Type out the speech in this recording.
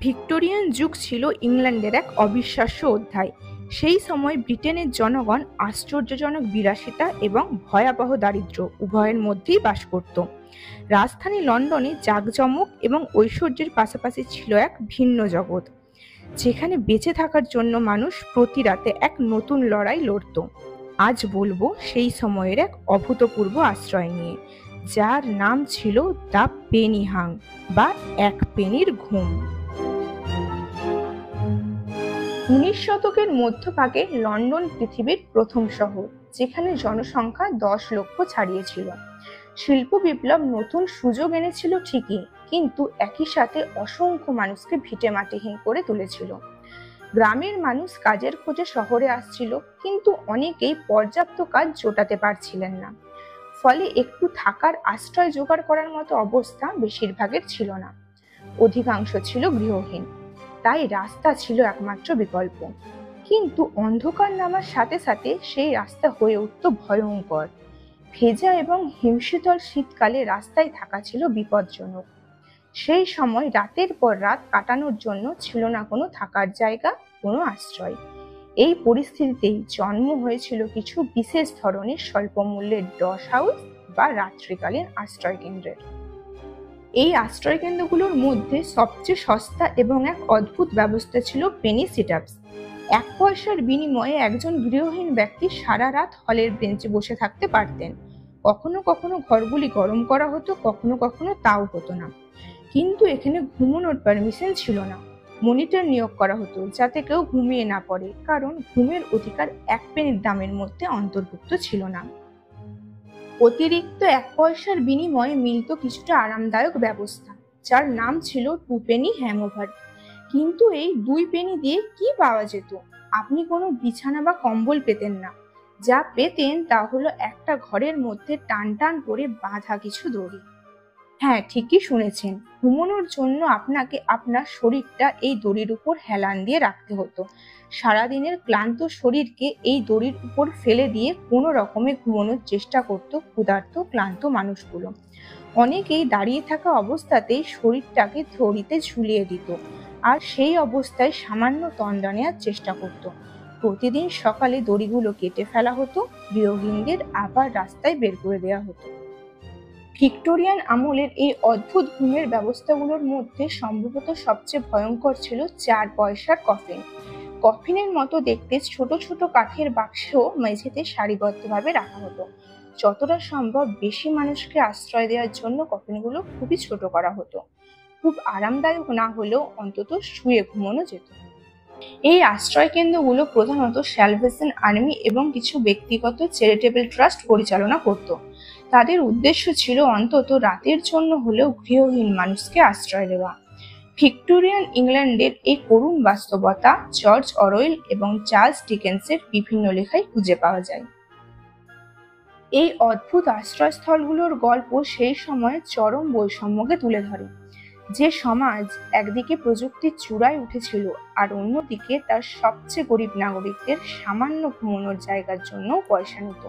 Victorian যুগ ছিল ইংল্যান্ডের এক অবিশ্বাস্য অধ্যায়। সেই সময় ব্রিটেনের জনগণ আশ্চর্যজনক বিলাসিতা এবং ভয়াবহ দারিদ্র্য উভয়ের মধ্যেই বাস করত। রাজধানী লন্ডনে জাঁকজমক এবং ঐশ্বর্যের পাশাপাশি ছিল এক ভিন্ন জগৎ, যেখানে বেঁচে থাকার জন্য মানুষ প্রতি রাতে এক নতুন লড়াই লড়ত। আজ বলবো সেই সময়ের এক অভূতপূর্ব আশ্রয় নিয়ে, যার নাম ছিল দ্য পেনি হাং বা এক পেনির ঘুম। 19 শতকের মধ্যভাগে লন্ডন পৃথিবীর প্রথম শহর, যেখানে জনসংখ্যা 10 লক্ষ ছাড়িয়েছিল। শিল্প বিপ্লব নতুন সুযোগ এনেছিল ঠিকই, কিন্তু একই সাথে অসংখ্য মানুষকে ভিটেমাটিহীন করে তুলেছিল। গ্রামের মানুষ কাজের খোঁজে শহরে আসছিল, কিন্তু অনেকেই পর্যাপ্ত কাজ জোটাতে পারছিলেন না। ফলে একটু থাকার আশ্রয় জোগাড় করার মতো অবস্থা বেশিরভাগের ছিল না। অধিকাংশ ছিল গৃহহীন, তাই রাস্তা ছিল একমাত্র বিকল্প। কিন্তু অন্ধকার নামার সাথে সাথে সেই রাস্তা হয়ে উঠত ভয়ঙ্কর। ভেজা এবং হিমশীতল শীতকালে রাস্তায় থাকা ছিল বিপজ্জনক। সেই সময় রাতের পর রাত কাটানোর জন্য ছিল না কোনো থাকার জায়গা, কোনো আশ্রয়। এই পরিস্থিতিতেই জন্ম হয়েছিল কিছু বিশেষ ধরনের স্বল্প মূল্যের ডস হাউস বা রাত্রিকালীন আশ্রয় কেন্দ্রের। এই আশ্রয় কেন্দ্রগুলোর মধ্যে সবচেয়ে সস্তা এবং এক অদ্ভুত ব্যবস্থা ছিল পেনি সিটআপস। 1 পয়সার বিনিময়ে একজন গৃহহীন ব্যক্তি সারা রাত হলের বেঞ্চে বসে থাকতে পারতেন। কখনো কখনো ঘরগুলি গরম করা হতো, কখনো কখনো তাও হতো না। কিন্তু এখানে ঘুমানোর পারমিশন ছিল না। মনিটর নিয়োগ করা হতো যাতে কেউ ঘুমিয়ে না পড়ে, কারণ ঘুমের অধিকার 1 পেনির দামের মধ্যে অন্তর্ভুক্ত ছিল না। অতিরিক্ত 1 পয়সার বিনিময়ে মিলত কিছুটা আরামদায়ক ব্যবস্থা, যার নাম ছিল 2 পেনি হ্যাংওভার। কিন্তু এই 2 পেনি দিয়ে কি পাওয়া যেত? আপনি কোনো বিছানা বা কম্বল পেতেন না। যা পেতেন তা হলো একটা ঘরের মধ্যে টান টান করে বাঁধা কিছু দড়ি। হ্যাঁ, ঠিকই শুনেছেন, ঘুমানোর জন্য আপনাকে আপনার শরীরটা এই দড়ির উপর হেলান দিয়ে রাখতে হতো। সারাদিনের ক্লান্ত শরীরকে এই দড়ির উপর ফেলে দিয়ে কোনো রকমে ঘুমানোর চেষ্টা করত ক্ষুধার্ত ক্লান্ত মানুষগুলো। অনেকেই দাঁড়িয়ে থাকা অবস্থাতেই শরীরটাকে দড়িতে ঝুলিয়ে দিত, আর সেই অবস্থায় সামান্য তন্দ্রা নেওয়ার চেষ্টা করত। প্রতিদিন সকালে দড়িগুলো কেটে ফেলা হতো, গৃহহীনদের আবার রাস্তায় বের করে দেওয়া হতো। ভিক্টোরিয়ান আমলের এই অদ্ভুত ঘুমের ব্যবস্থাগুলোর মধ্যে সম্ভবত সবচেয়ে ভয়ঙ্কর ছিল 4 পয়সার কফিন। কফিনের মতো দেখতে ছোট ছোট কাঠের বাক্স মেঝেতে সারিবদ্ধভাবে রাখা হতো। যতটা সম্ভব বেশি মানুষকে আশ্রয় দেওয়ার জন্য কফিনগুলো খুবই ছোট করা হতো। খুব আরামদায়ক না হলেও অন্তত শুয়ে ঘুমানো যেত। এই আশ্রয় কেন্দ্রগুলো প্রধানত স্যালভেশন আর্মি এবং কিছু ব্যক্তিগত চ্যারিটেবল ট্রাস্ট পরিচালনা করত। তাদের উদ্দেশ্য ছিল অন্তত রাতের জন্য হলেও গৃহহীন মানুষকে আশ্রয় দেওয়া। ভিক্টোরিয়ান ইংল্যান্ডের এই করুণ বাস্তবতা জর্জ অরওয়েল এবং চার্লস ডিকেন্সের বিভিন্ন লেখায় খুঁজে পাওয়া যায়। এই অদ্ভুত আশ্রয়স্থলগুলোর গল্প সেই সময়ের চরম বৈষম্যকে তুলে ধরে, যে সমাজ একদিকে প্রযুক্তির চূড়ায় উঠেছিল আর অন্যদিকে তার সবচেয়ে গরিব নাগরিকদের সামান্য ঘুমানোর জায়গার জন্য পয়সা নিত।